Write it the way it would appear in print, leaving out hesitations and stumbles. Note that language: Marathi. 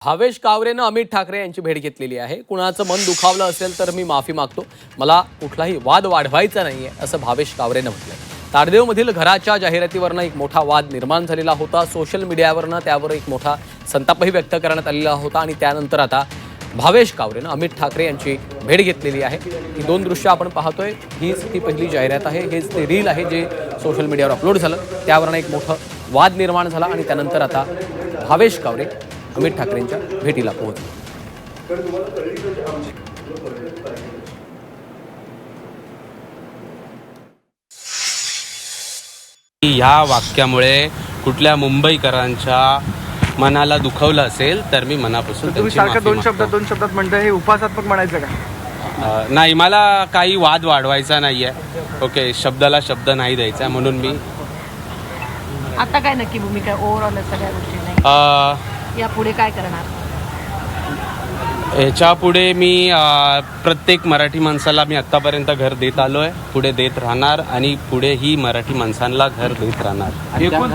भावेश कावरेनं अमित ठाकरे यांची भेट घेतलेली आहे. कुणाचं मन दुखावलं असेल तर मी माफी मागतो. मला कुठलाही वाद वाढवायचा नाहीये असं भावेश कावरेनं म्हटलंय. ताडदेवमधील घराच्या जाहिरातीवरनं एक मोठा वाद निर्माण झालेला होता. सोशल मीडियावरनं त्यावर एक मोठा संतापही व्यक्त करण्यात आलेला होता आणि त्यानंतर आता भावेश कावरेनं अमित ठाकरे यांची भेट घेतलेली आहे. ही दोन दृश्य आपण पाहतोय. हीच ती पहिली जाहिरात आहे. हेच ते रील आहे जे सोशल मीडियावर अपलोड झालं. त्यावरनं एक मोठं वाद निर्माण झाला आणि त्यानंतर आता भावेश कावरे अमित ठाकरेंच्या भेटीला पोहोचले. ह्या वाक्यामुळे कुठल्या मुंबईकरांच्या मनाला दुखवलं असेल तर मी मनापासून तुम्ही सारखं दोन शब्दात म्हणताय, हे उपहासात्मक म्हणायचं का? नाही, मला काही वाद वाढवायचा नाहीये. ओके, शब्दाला शब्द नाही द्यायचा, म्हणून मी आता काय नक्की भूमिका ओव्हरऑल सगळ्या गोष्टी नाही यापुढे काय करणार? ह्याच्या पुढे मी प्रत्येक मराठी माणसाला मी आत्तापर्यंत घर देत आलोय, पुढे देत राहणार आणि पुढेही मराठी माणसांना घर देत राहणार. एकूण